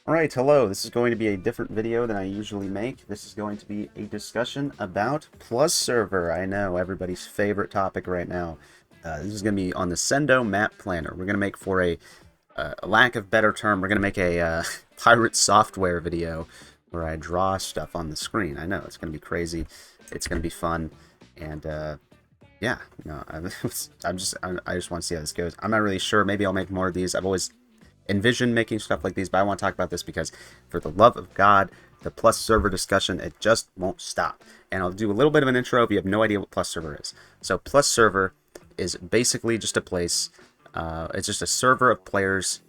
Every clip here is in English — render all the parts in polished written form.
Alright, hello. This is going to be a different video than I usually make. This is going to be a discussion about Plus Server. I know, everybody's favorite topic right now. This is going to be on the Sendou map planner. We're going to make, for a lack of better term, we're going to make a pirate software video where I draw stuff on the screen. I know, it's going to be crazy. It's going to be fun. And, yeah, no, I just want to see how this goes. I'm not really sure. Maybe I'll make more of these. I've always envision making stuff like these, but I want to talk about this because, for the love of God, the Plus Server discussion, it just won't stop. And I'll do a little bit of an intro if you have no idea what Plus Server is. So Plus Server is basically just a place, it's just a server of players,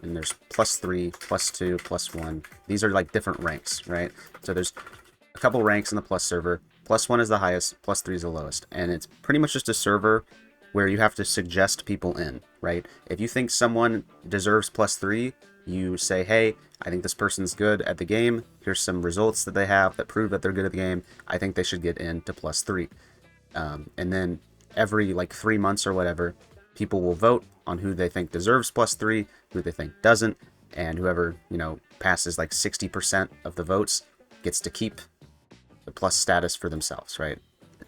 and there's +3, +2, +1. These are like different ranks, right? So there's a couple ranks in the Plus Server. +1 is the highest, +3 is the lowest, and it's pretty much just a server where you have to suggest people in, right? If you think someone deserves +3, you say, hey, I think this person's good at the game. Here's some results that they have that prove that they're good at the game. I think they should get into +3. And then every like 3 months or whatever, people will vote on who they think deserves +3, who they think doesn't, and whoever, passes like 60% of the votes gets to keep the plus status for themselves, right?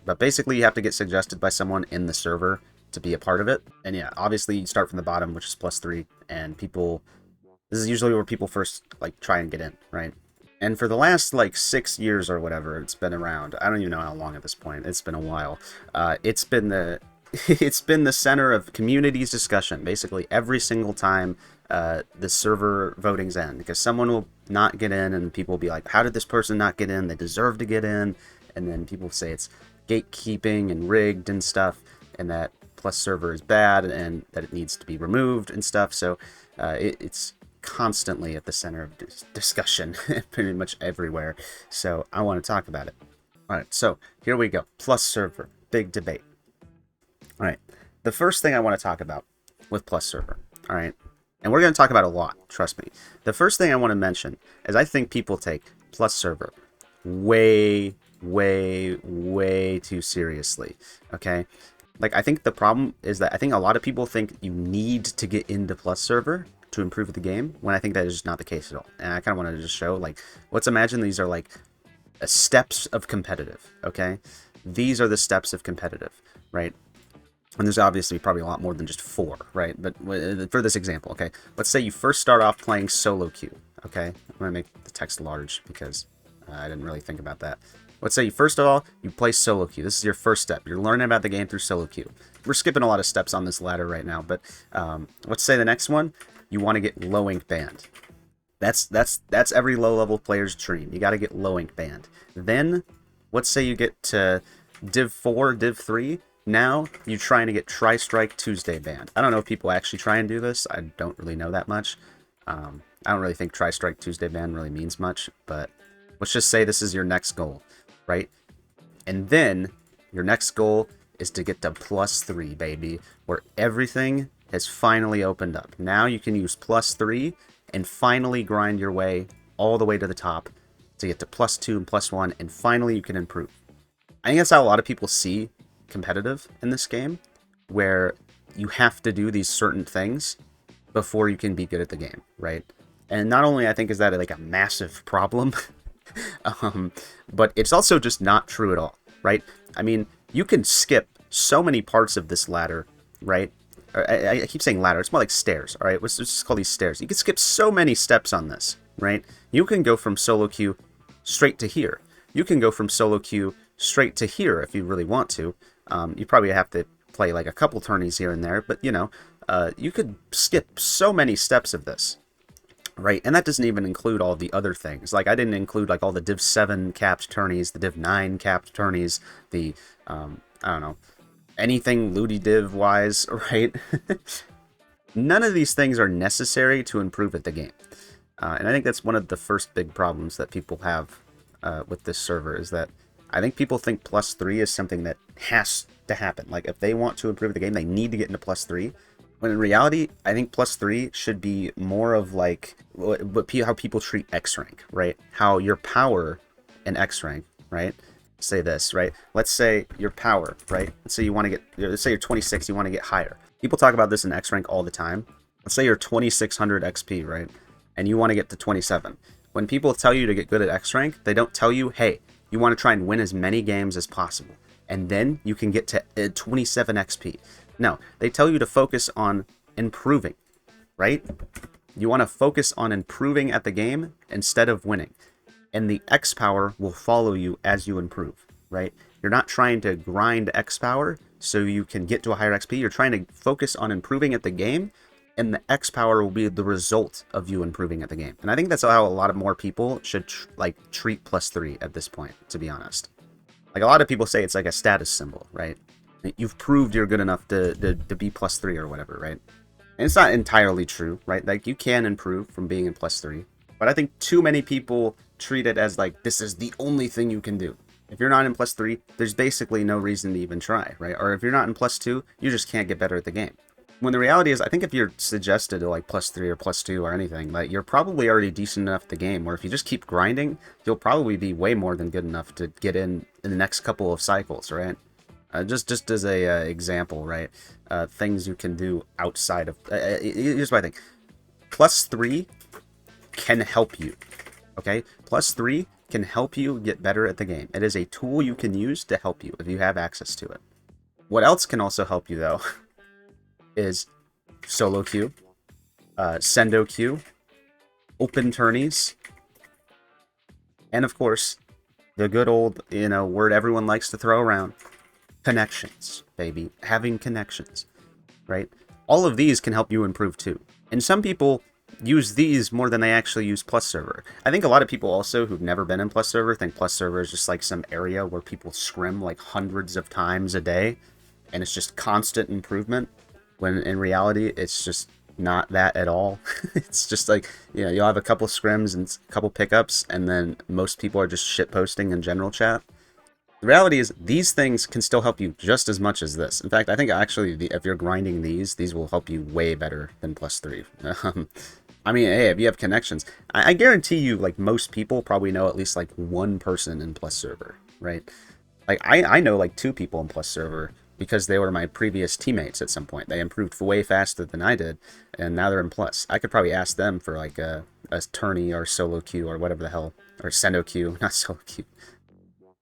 But basically, you have to get suggested by someone in the server to be a part of it. And yeah, obviously you start from the bottom, which is +3, and this is usually where people first like try and get in, right? And for the last like 6 years or whatever it's been around, I don't even know how long at this point, it's been a while, it's been the it's been the center of community's discussion basically every single time the server voting's end, because someone will not get in and people will be like, how did this person not get in? They deserve to get in. And then people say it's gatekeeping and rigged and stuff, and that Plus Server is bad and that it needs to be removed and stuff. So it's constantly at the center of discussion pretty much everywhere. So I want to talk about it. All right, so here we go. Plus Server, big debate. All right, the first thing I want to talk about with Plus Server, all right, and we're going to talk about a lot, trust me. The first thing I want to mention is I think people take Plus Server way too seriously, okay? Like, I think the problem is that I think a lot of people think you need to get into Plus Server to improve the game, when I think that is just not the case at all. And I kind of wanted to just show, like, let's imagine these are like steps of competitive, okay? These are the steps of competitive, right? And there's obviously probably a lot more than just 4, right? But for this example, okay, let's say you first start off playing solo queue, okay? I'm going to make the text large because I didn't really think about that. Let's say, first of all, you play solo queue. This is your first step. You're learning about the game through solo queue. We're skipping a lot of steps on this ladder right now, but let's say the next one, you want to get low ink banned. That's every low-level player's dream. You got to get low ink banned. Then, let's say you get to Div 4, Div 3. Now, you're trying to get Tri-Strike Tuesday banned. I don't know if people actually try and do this. I don't really know that much. I don't really think Tri-Strike Tuesday ban really means much, but let's just say this is your next goal, right? And then your next goal is to get to +3, baby, where everything has finally opened up. Now you can use +3 and finally grind your way all the way to the top to get to +2 and +1, and finally you can improve. I think that's how a lot of people see competitive in this game, where you have to do these certain things before you can be good at the game, right? And not only I think is that like a massive problem, but it's also just not true at all, right? I mean, you can skip so many parts of this ladder, right? I keep saying ladder, it's more like stairs, all right? Let's just call these stairs. You can skip so many steps on this, right? You can go from solo queue straight to here. You can go from solo queue straight to here if you really want to. You probably have to play like a couple tourneys here and there, but you could skip so many steps of this, right? And that doesn't even include all the other things. Like, I didn't include like all the Div 7 capped tourneys, the Div 9 capped tourneys, the I don't know, anything Ludi Div wise, right? None of these things are necessary to improve at the game. And I think that's one of the first big problems that people have with this server, is that I think people think +3 is something that has to happen. Like, if they want to improve the game, they need to get into +3. When in reality, I think +3 should be more of like how people treat X rank, right? How your power in X rank, right? Say this, right? Let's say your power, right? Let's say let's say you're 26, you want to get higher. People talk about this in X rank all the time. Let's say you're 2600 XP, right? and you want to get to 27. When people tell you to get good at X rank, they don't tell you, hey, you want to try and win as many games as possible, and then you can get to 27 XP. No, they tell you to focus on improving, right? You want to focus on improving at the game instead of winning. And the X power will follow you as you improve, right? You're not trying to grind X power so you can get to a higher XP. You're trying to focus on improving at the game, and the X power will be the result of you improving at the game. And I think that's how a lot of more people should treat +3 at this point, to be honest. Like, a lot of people say it's like a status symbol, right? You've proved you're good enough to be +3 or whatever, right? And it's not entirely true, right? Like, you can improve from being in +3. But I think too many people treat it as like, this is the only thing you can do. If you're not in +3, there's basically no reason to even try, right? Or if you're not in +2, you just can't get better at the game. When the reality is, I think if you're suggested to like +3 or +2 or anything, like, you're probably already decent enough at the game, or if you just keep grinding, you'll probably be way more than good enough to get in the next couple of cycles, right? Just as a example, right? Things you can do outside of... here's what I think. +3 can help you, okay? +3 can help you get better at the game. It is a tool you can use to help you if you have access to it. What else can also help you, though, is solo queue, sendou queue, open tourneys, and of course, the good old, word everyone likes to throw around, connections, baby. Having connections, right? All of these can help you improve too. And some people use these more than they actually use Plus Server. I think a lot of people also who've never been in Plus Server think Plus Server is just like some area where people scrim like hundreds of times a day, and it's just constant improvement, when in reality, it's just not that at all. It's just like, you'll have a couple scrims and a couple pickups, and then most people are just shitposting in general chat. The reality is, these things can still help you just as much as this. In fact, I think actually, if you're grinding these will help you way better than +3. I mean, hey, if you have connections, I guarantee you, like, most people probably know at least, like, one person in Plus Server, right? Like, I know, like, 2 people in Plus Server because they were my previous teammates at some point. They improved way faster than I did, and now they're in Plus. I could probably ask them for, like, a tourney or solo queue or whatever the hell, or sendou queue, not solo queue.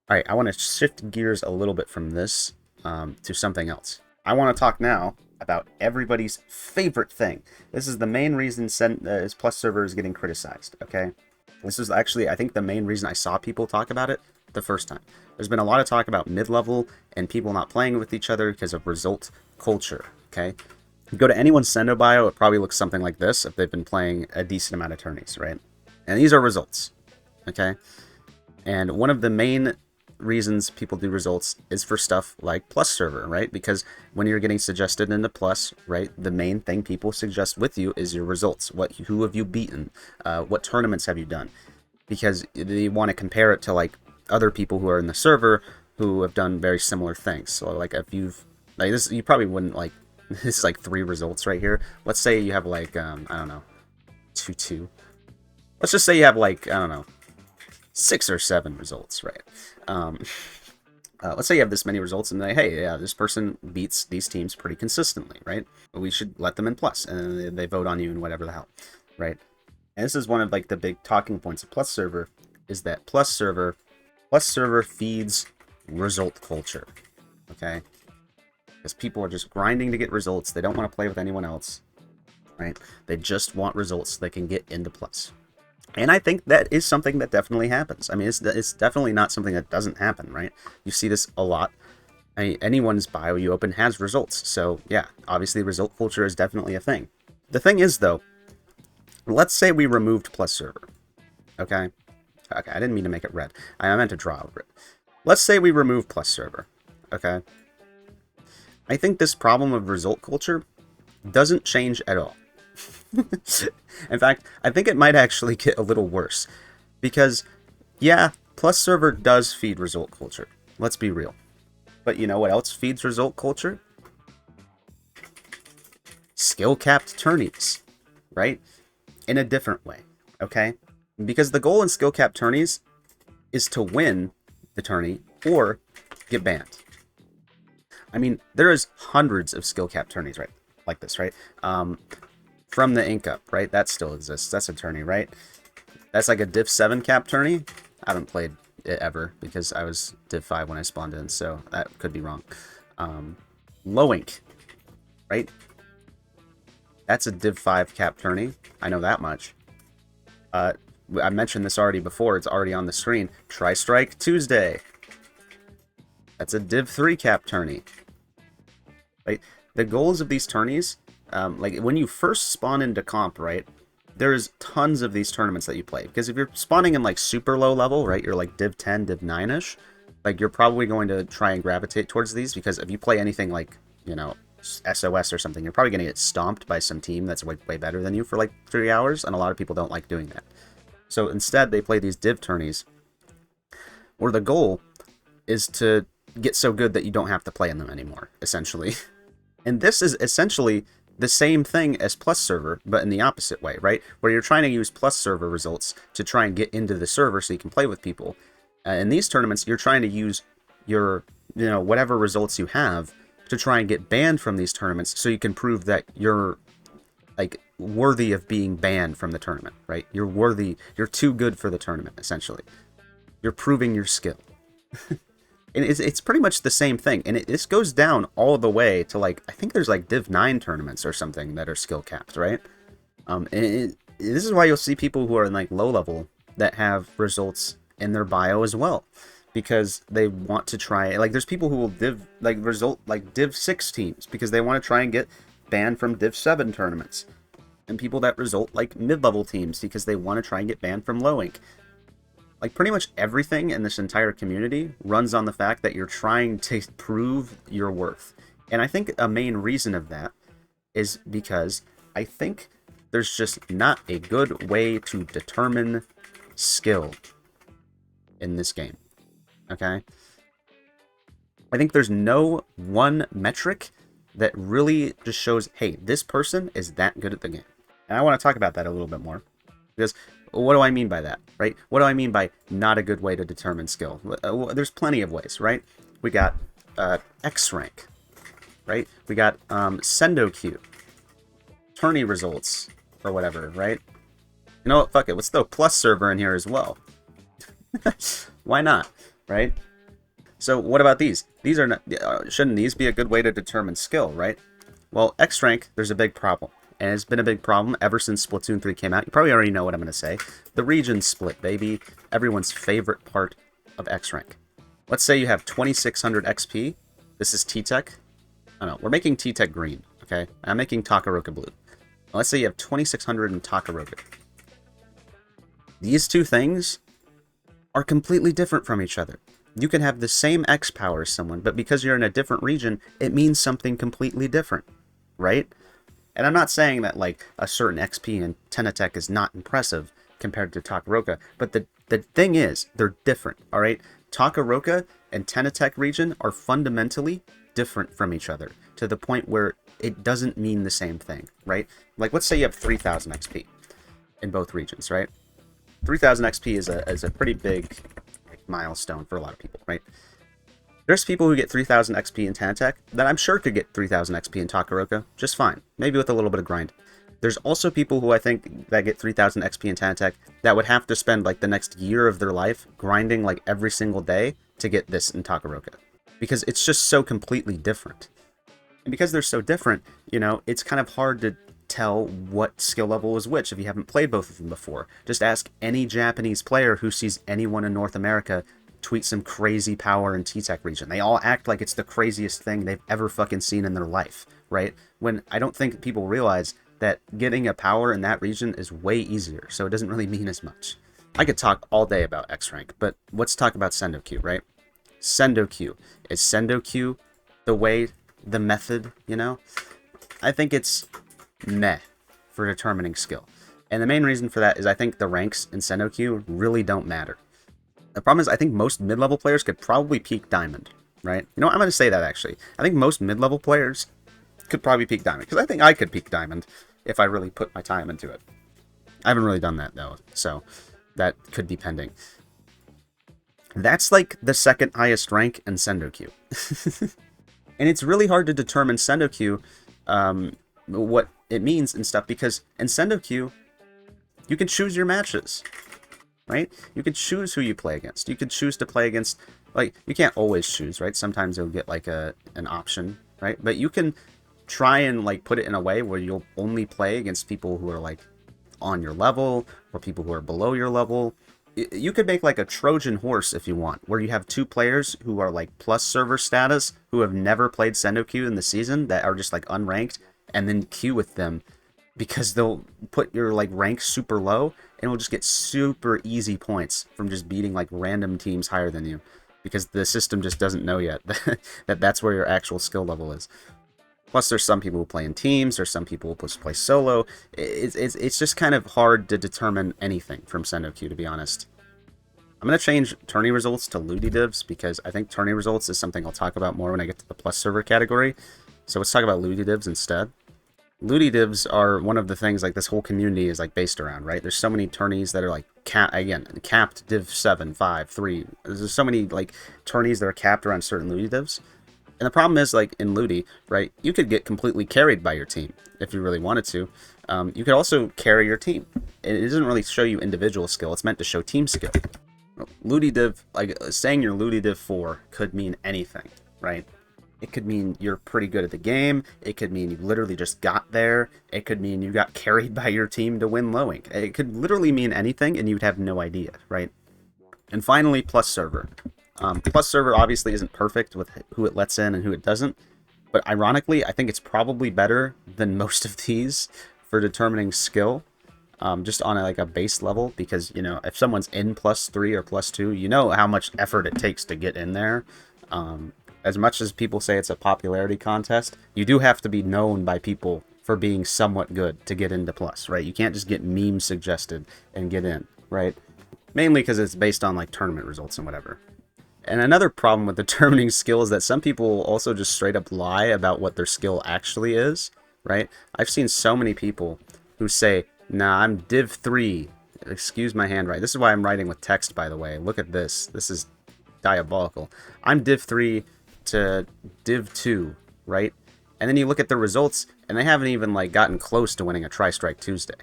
Alright, I want to shift gears a little bit from this to something else. I want to talk now about everybody's favorite thing. This is the main reason Plus Server is getting criticized, okay? This is actually, I think, the main reason I saw people talk about it the first time. There's been a lot of talk about mid-level and people not playing with each other because of result culture, okay? If you go to anyone's sendou bio, it probably looks something like this if they've been playing a decent amount of tourneys, right? And these are results, okay? And one of the main reasons people do results is for stuff like Plus Server, right? Because when you're getting suggested into Plus, right, the main thing people suggest with you is your results. Who have you beaten? What tournaments have you done? Because they want to compare it to like other people who are in the server who have done very similar things. So like if you've like this, you probably wouldn't like this is like 3 results right here. Let's say you have like I don't know, 2-2. Let's just say you have like, I don't know, 6 or 7 results, right? Let's say you have this many results and hey, yeah, this person beats these teams pretty consistently, right? We should let them in Plus, and they vote on you and whatever the hell, right? And this is one of like the big talking points of Plus Server, is that Plus Server feeds result culture, okay? Because people are just grinding to get results. They don't want to play with anyone else, right? They just want results so they can get into Plus. And I think that is something that definitely happens. I mean, it's definitely not something that doesn't happen, right? You see this a lot. I mean, anyone's bio you open has results. So, yeah, obviously result culture is definitely a thing. The thing is, though, let's say we removed Plus Server, okay? Okay, I didn't mean to make it red. I meant to draw over it. Let's say we remove Plus Server, okay? I think this problem of result culture doesn't change at all. In fact, I think it might actually get a little worse. Because, yeah, Plus Server does feed result culture. Let's be real. But you know what else feeds result culture? Skill-capped tourneys, right? In a different way, okay? Because the goal in skill-capped tourneys is to win the tourney or get banned. I mean, there is hundreds of skill-capped tourneys, right? Like this, right? from the Ink Up, right? That still exists. That's a tourney, right? That's like a Div 7 cap tourney. I haven't played it ever because I was Div 5 when I spawned in, so that could be wrong. Low Ink, right? That's a Div 5 cap tourney. I know that much. I mentioned this already before. It's already on the screen. Tri-Strike Tuesday. That's a Div 3 cap tourney. Right? The goals of these tourneys, like when you first spawn into comp, right? There's tons of these tournaments that you play. Because if you're spawning in like super low level, right? You're like Div 10, Div 9-ish. Like you're probably going to try and gravitate towards these. Because if you play anything like, you know, SOS or something, you're probably going to get stomped by some team that's way better than you for like 3 hours. And a lot of people don't like doing that. So instead, they play these div tourneys, where the goal is to get so good that you don't have to play in them anymore, essentially. And this is essentially the same thing as plus server, but in the opposite way, right? Where you're trying to use plus server results to try and get into the server so you can play with people. In these tournaments, you're trying to use your, you know, whatever results you have to try and get banned from these tournaments so you can prove that you're, like, worthy of being banned from the tournament, right? You're worthy, you're too good for the tournament, essentially. You're proving your skill. And it's pretty much the same thing. And this goes down all the way to, like, I think there's, like, Div 9 tournaments or something that are skill capped, right? This is why you'll see people who are in, like, low level that have results in their bio as well. Because they want to try, like, there's people who will Div 6 teams because they want to try and get banned from Div 7 tournaments. And people that result like mid-level teams because they want to try and get banned from low ink. Like pretty much everything in this entire community runs on the fact that you're trying to prove your worth. And I think a main reason of that is because I think there's just not a good way to determine skill in this game. Okay? I think there's no one metric that really just shows, hey, this person is that good at the game. And I want to talk about that a little bit more. Because what do I mean by that, right? What do I mean by not a good way to determine skill? There's plenty of ways, right? We got X rank, right? We got sendou queue, tourney results, or whatever, right? You know what? Fuck it. Let's throw plus server in here as well. Why not, right? So what about these? These are not, shouldn't these be a good way to determine skill, right? Well, X rank, there's a big problem. And it's been a big problem ever since Splatoon 3 came out. You probably already know what I'm going to say. The region split, baby. Everyone's favorite part of X rank. Let's say you have 2600 XP. This is T-Tech. Oh no, we're making T-Tech green, okay? I'm making Takaroka blue. Let's say you have 2600 in Takaroka. These two things are completely different from each other. You can have the same X power as someone, but because you're in a different region, it means something completely different, right? And I'm not saying that, like, a certain XP in Tenatech is not impressive compared to Takaroka, but the thing is, they're different, alright? Takaroka and Tenatech region are fundamentally different from each other, to the point where it doesn't mean the same thing, right? Like, let's say you have 3000 XP in both regions, right? 3000 XP is a pretty big milestone for a lot of people, right? There's people who get 3000 XP in Tenatech that I'm sure could get 3000 XP in Takaroka just fine, maybe with a little bit of grind. There's also people who I think that get 3000 XP in Tenatech that would have to spend like the next year of their life grinding like every single day to get this in Takaroka. Because it's just so completely different. And because they're so different, you know, it's kind of hard to tell what skill level is which if you haven't played both of them before. Just ask any Japanese player who sees anyone in North America tweet some crazy power in T-Tech region. They all act like it's the craziest thing they've ever fucking seen in their life, right? When I don't think people realize that getting a power in that region is way easier, so it doesn't really mean as much. I could talk all day about X rank, but let's talk about sendou queue, right? Sendou queue. Is sendou queue the way, the method, you know? I think it's meh for determining skill. And the main reason for that is I think the ranks in sendou queue really don't matter. The problem is I think most mid-level players could probably peak diamond, right? You know what? I'm going to say that actually. I think most mid-level players could probably peak diamond, because I think I could peak diamond if I really put my time into it. I haven't really done that though, so that could be pending. That's like the second highest rank in sendou queue. And it's really hard to determine sendou queue what it means and stuff, because in sendou queue, you can choose your matches, right? You can choose who you play against. You can choose to play against, like, you can't always choose, right? Sometimes you'll get like an option, right? But you can try and like put it in a way where you'll only play against people who are like on your level or people who are below your level. You could make like a Trojan horse if you want, where you have 2 players who are like plus server status who have never played sendou queue in the season that are just like unranked, and then queue with them because they'll put your like rank super low and will just get super easy points from just beating like random teams higher than you, because the system just doesn't know yet that that's where your actual skill level is. Plus, there's some people who play in teams, there's some people who play solo. It's just kind of hard to determine anything from sendou queue, to be honest. I'm going to change tourney results to looty divs, because I think tourney results is something I'll talk about more when I get to the plus server category. So let's talk about looty divs instead. Looty divs are one of the things like this whole community is like based around, right? There's so many tourneys that are like capped div 7, 5, 3. There's so many like tourneys that are capped around certain looty divs. And the problem is, like, in looty, right, you could get completely carried by your team if you really wanted to. You could also carry your team. It doesn't really show you individual skill. It's meant to show team skill. Looty div, like, saying you're looty div 4 could mean anything, right? It could mean you're pretty good at the game. It could mean you literally just got there. It could mean you got carried by your team to win low ink. It could literally mean anything, and you'd have no idea, right? And finally, plus server. Plus server obviously isn't perfect with who it lets in and who it doesn't, but ironically, I think it's probably better than most of these for determining skill, just on like a base level, because, you know, if someone's in +3 or +2, you know how much effort it takes to get in there. As much as people say it's a popularity contest, you do have to be known by people for being somewhat good to get into plus, right? You can't just get meme suggested and get in, right? Mainly because it's based on like tournament results and whatever. And another problem with determining skill is that some people also just straight up lie about what their skill actually is, right? I've seen so many people who say, nah, I'm div 3. Excuse my handwriting. This is why I'm writing with text, by the way. Look at this. This is diabolical. I'm div 3 to div 2, right? And then you look at the results, and they haven't even like gotten close to winning a Tri-Strike Tuesday.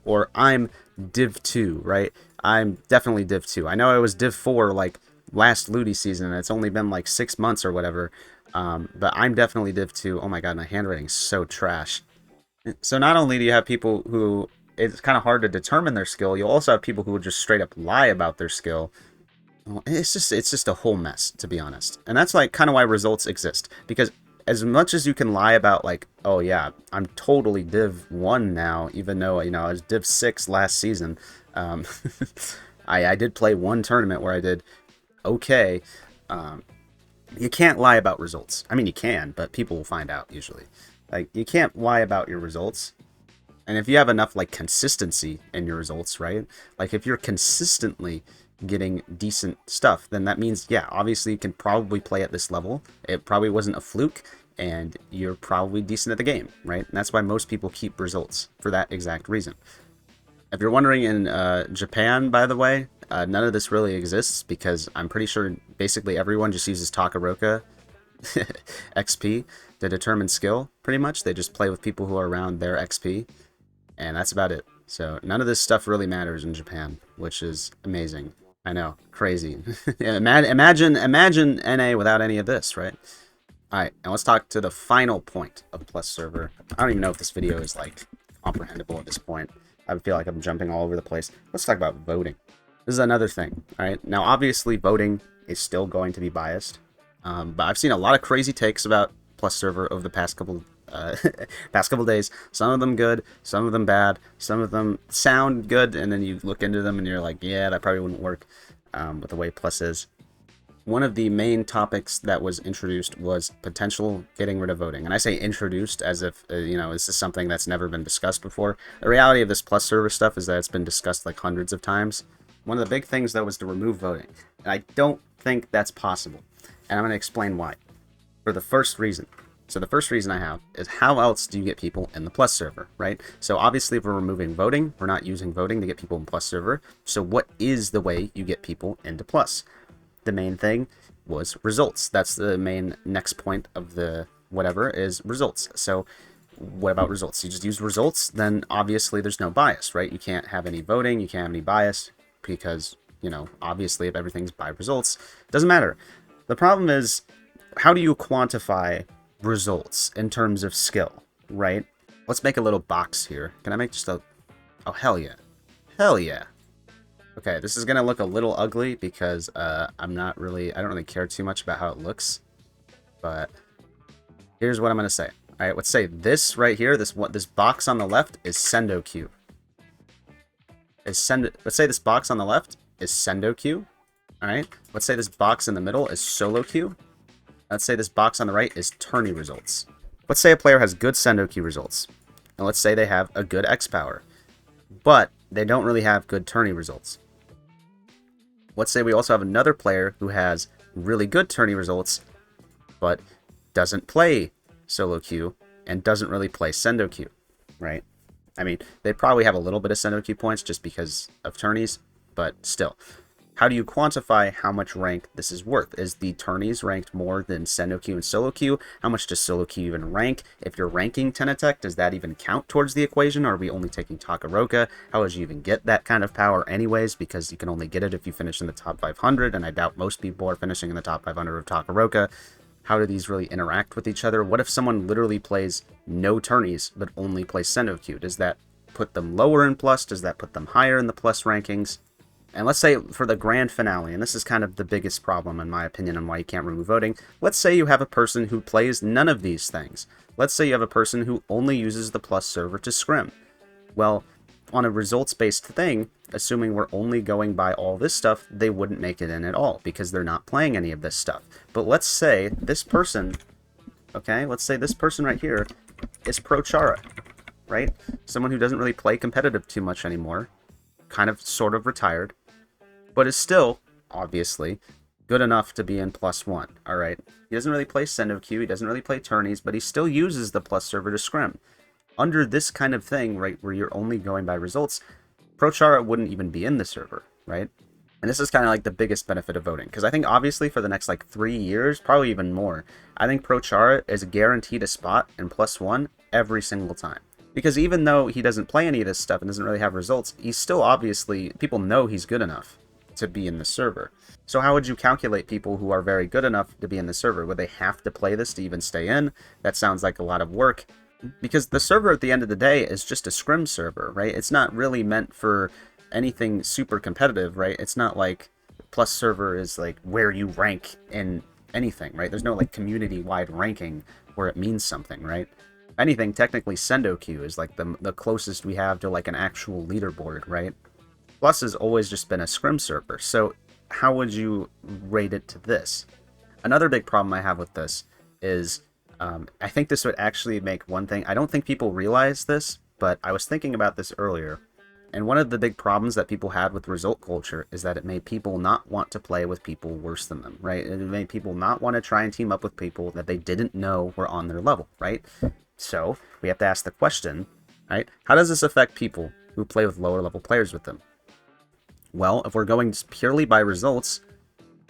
Or I'm div 2, right? I'm definitely div 2. I know I was div 4 like last looty season, and it's only been like 6 months or whatever, but I'm definitely div 2. Oh my god, my handwriting's so trash. So not only do you have people who it's kind of hard to determine their skill, you'll also have people who would just straight up lie about their skill. It's just a whole mess, to be honest. And that's like kind of why results exist, because as much as you can lie about like, oh yeah, I'm totally div 1 now, even though, you know, I was div 6 last season. I did play one tournament where I did okay. You can't lie about results. I mean, you can, but people will find out usually. Like, you can't lie about your results. And if you have enough like consistency in your results, right? Like if you're consistently getting decent stuff, then that means, yeah, obviously you can probably play at this level. It probably wasn't a fluke, and you're probably decent at the game, right? And that's why most people keep results, for that exact reason. If you're wondering, in Japan, by the way, none of this really exists, because I'm pretty sure basically everyone just uses Takaroka XP to determine skill, pretty much. They just play with people who are around their XP, and that's about it. So none of this stuff really matters in Japan, which is amazing. I know, crazy. Imagine NA without any of this, right? Alright, now let's talk to the final point of Plus Server. I don't even know if this video is like comprehensible at this point. I feel like I'm jumping all over the place. Let's talk about voting. This is another thing, alright? Now obviously voting is still going to be biased, but I've seen a lot of crazy takes about Plus Server over the past couple days. Some of them good, some of them bad, some of them sound good, and then you look into them and you're like, yeah, that probably wouldn't work with the way Plus is. One of the main topics that was introduced was potential getting rid of voting. And I say introduced as if, you know, this is something that's never been discussed before. The reality of this Plus Server stuff is that it's been discussed like hundreds of times. One of the big things, though, was to remove voting. And I don't think that's possible. And I'm going to explain why. For the first reason. So the first reason I have is, how else do you get people in the Plus Server, right? So obviously if we're removing voting, we're not using voting to get people in Plus Server. So what is the way you get people into Plus? The main thing was results. That's the main next point of the whatever, is results. So what about results? You just use results, then obviously there's no bias, right? You can't have any voting, you can't have any bias, because, you know, obviously if everything's by results, it doesn't matter. The problem is, how do you quantify results in terms of skill, right? Let's make a little box here. Can I make just a... Oh, hell yeah. Hell yeah. Okay, this is going to look a little ugly because I don't really care too much about how it looks. But here's what I'm going to say. All right, let's say this right here, this box on the left is sendou queue. Let's say this box on the left is sendou queue. All right, let's say this box in the middle is solo queue. Let's say this box on the right is tourney results. Let's say a player has good sendou queue results. And let's say they have a good X power. But they don't really have good tourney results. Let's say we also have another player who has really good tourney results, but doesn't play solo queue and doesn't really play sendou queue, right? I mean, they probably have a little bit of sendou queue points just because of tourneys, but still. How do you quantify how much rank this is worth? Is the tourneys ranked more than sendou queue and solo queue? How much does solo queue even rank? If you're ranking Tenatech, does that even count towards the equation? Or are we only taking Takaroka? How would you even get that kind of power anyways? Because you can only get it if you finish in the top 500, and I doubt most people are finishing in the top 500 of Takaroka. How do these really interact with each other? What if someone literally plays no tourneys, but only plays sendou queue? Does that put them lower in plus? Does that put them higher in the plus rankings? And let's say for the grand finale, and this is kind of the biggest problem in my opinion on why you can't remove voting, let's say you have a person who plays none of these things. Let's say you have a person who only uses the plus server to scrim. Well, on a results-based thing, assuming we're only going by all this stuff, they wouldn't make it in at all because they're not playing any of this stuff. But let's say this person, okay, let's say this person right here is Pro Chara, right? Someone who doesn't really play competitive too much anymore, kind of sort of retired, but is still, obviously, good enough to be in +1, alright? He doesn't really play sendou queue, he doesn't really play tourneys, but he still uses the plus server to scrim. Under this kind of thing, right, where you're only going by results, Pro Chara wouldn't even be in the server, right? And this is kind of like the biggest benefit of voting, because I think obviously for the next like 3 years, probably even more, I think Pro Chara is guaranteed a spot in +1 every single time. Because even though he doesn't play any of this stuff and doesn't really have results, he's still obviously, people know he's good enough to be in the server. So how would you calculate people who are very good enough to be in the server? Would they have to play this to even stay in? That sounds like a lot of work. Because the server at the end of the day is just a scrim server, right? It's not really meant for anything super competitive, right? It's not like plus server is like where you rank in anything, right? There's no like community-wide ranking where it means something, right? Anything, technically sendou queue is like the closest we have to like an actual leaderboard, right? Plus has always just been a scrim server, so how would you rate it to this? Another big problem I have with this is, I think this would actually make one thing, I don't think people realize this, but I was thinking about this earlier, and one of the big problems that people had with result culture is that it made people not want to play with people worse than them, right? It made people not want to try and team up with people that they didn't know were on their level, right? So, we have to ask the question, right? How does this affect people who play with lower level players with them? Well, if we're going purely by results,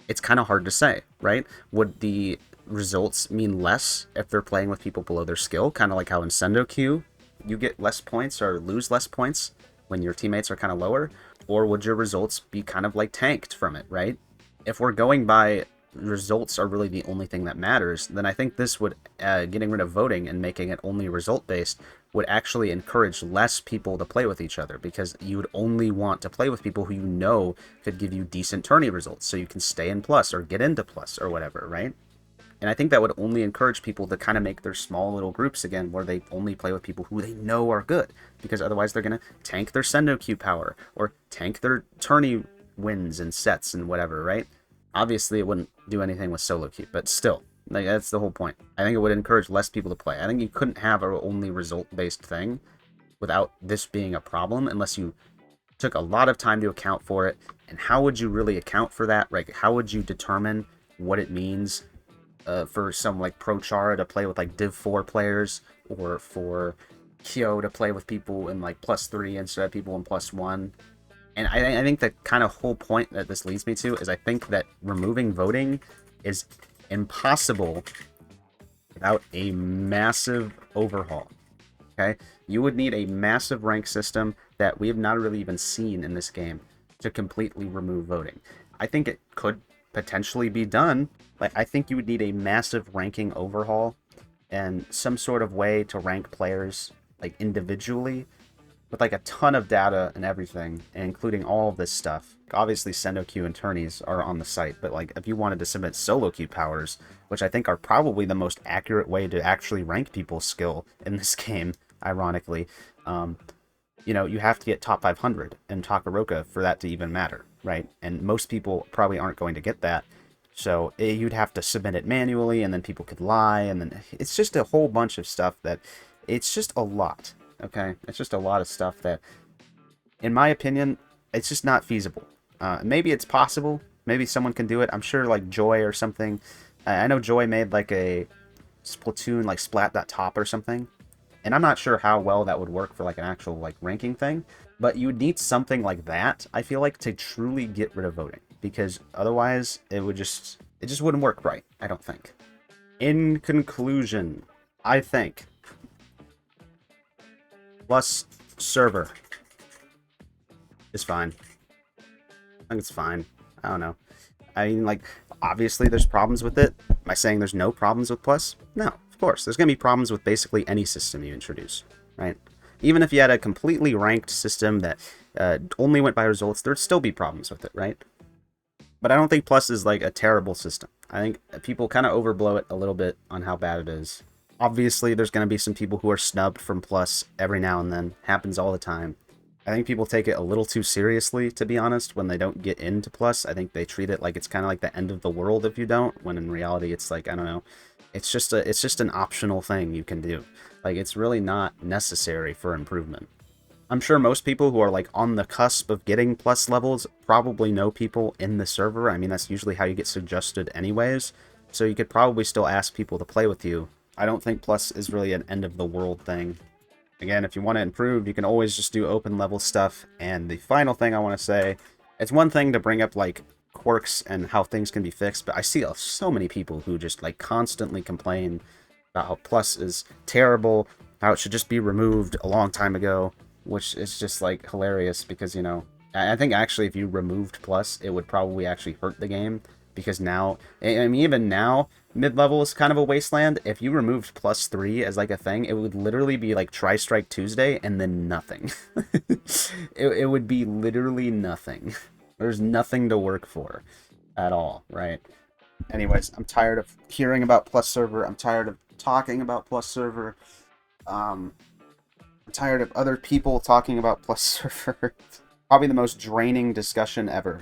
it's kind of hard to say, right? Would the results mean less if they're playing with people below their skill? Kind of like how in sendou queue, you get less points or lose less points when your teammates are kind of lower? Or would your results be kind of like tanked from it, right? If we're going by results are really the only thing that matters, then I think this would, getting rid of voting and making it only result-based, would actually encourage less people to play with each other, because you would only want to play with people who you know could give you decent tourney results, so you can stay in plus or get into plus or whatever, right? And I think that would only encourage people to kind of make their small little groups again, where they only play with people who they know are good, because otherwise they're going to tank their sendou queue power, or tank their tourney wins and sets and whatever, right? Obviously, it wouldn't do anything with solo queue, but still, like, that's the whole point. I think it would encourage less people to play. I think you couldn't have an only result-based thing without this being a problem, unless you took a lot of time to account for it. And how would you really account for that? Like, how would you determine what it means for some, like, Pro Chara to play with, like, Div 4 players, or for Kyo to play with people in, like, +3 instead of people in +1? And I think the kind of whole point that this leads me to is I think that removing voting is impossible without a massive overhaul. Okay, you would need a massive rank system that we have not really even seen in this game to completely remove voting. I think it could potentially be done. Like, I think you would need a massive ranking overhaul and some sort of way to rank players like individually with like a ton of data and everything, and including all of this stuff. Obviously, sendou queue and tourneys are on the site, but like if you wanted to submit solo queue powers, which I think are probably the most accurate way to actually rank people's skill in this game, ironically, you know, you have to get top 500 in Takaroka for that to even matter, right? And most people probably aren't going to get that. So you'd have to submit it manually, and then people could lie, and then it's just a whole bunch of stuff that it's just a lot. Okay, it's just a lot of stuff that, in my opinion, it's just not feasible. Maybe it's possible. Maybe someone can do it. I'm sure like Joy or something. I know Joy made like a Splatoon like splat.top or something. And I'm not sure how well that would work for like an actual like ranking thing. But you would need something like that, I feel like, to truly get rid of voting. Because otherwise it just wouldn't work right, I don't think. In conclusion, I think plus server is fine. I think it's fine. I don't know. I mean, like, obviously there's problems with it. Am I saying there's no problems with plus? No, of course. There's going to be problems with basically any system you introduce, right? Even if you had a completely ranked system that only went by results, there'd still be problems with it, right? But I don't think plus is like a terrible system. I think people kind of overblow it a little bit on how bad it is. Obviously, there's going to be some people who are snubbed from plus every now and then. Happens all the time. I think people take it a little too seriously, to be honest, when they don't get into plus. I think they treat it like it's kind of like the end of the world if you don't, when in reality it's like, I don't know, it's just an optional thing you can do. Like, it's really not necessary for improvement. I'm sure most people who are like on the cusp of getting plus levels probably know people in the server. I mean, that's usually how you get suggested anyways. So you could probably still ask people to play with you. I don't think plus is really an end of the world thing. Again, if you want to improve, you can always just do open level stuff. And the final thing I want to say, it's one thing to bring up like quirks and how things can be fixed, but I see so many people who just like constantly complain about how plus is terrible, how it should just be removed a long time ago, which is just like hilarious because, you know, I think actually if you removed plus, it would probably actually hurt the game, because now, I mean, even now, mid-level is kind of a wasteland. If you removed +3 as like a thing, it would literally be like Tri-Strike Tuesday and then nothing. it would be literally nothing. There's nothing to work for at all, right? Anyways, I'm tired of hearing about plus server. I'm tired of talking about plus server. I'm tired of other people talking about plus server. Probably the most draining discussion ever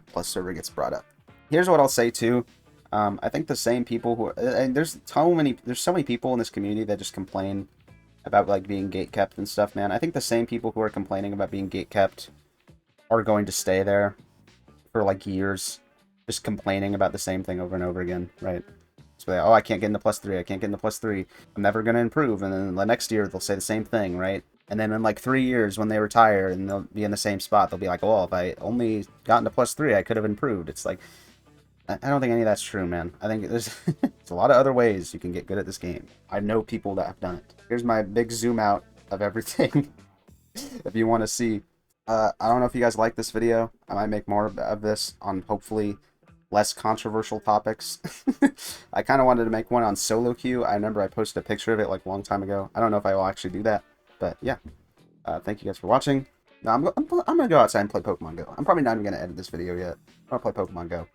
plus server gets brought up. Here's what I'll say too. I think the same people who and there's so many people in this community that just complain about like being gatekept and stuff, man. I think the same people who are complaining about being gatekept are going to stay there for like years, just complaining about the same thing over and over again, right? So they, oh, I can't get into +3, I can't get into +3, I'm never going to improve, and then the next year they'll say the same thing, right? And then in like 3 years when they retire and they'll be in the same spot, they'll be like, oh, if I only got into +3, I could have improved. It's like, I don't think any of that's true, man. I think there's a lot of other ways you can get good at this game. I know people that have done it. Here's my big zoom out of everything, if you want to see. I don't know if you guys like this video. I might make more of this on hopefully less controversial topics. I kind of wanted to make one on solo queue. I remember I posted a picture of it like a long time ago. I don't know if I will actually do that, but yeah. Thank you guys for watching. Now I'm gonna go outside and play Pokemon Go. I'm probably not even gonna edit this video yet. I'm gonna play Pokemon Go.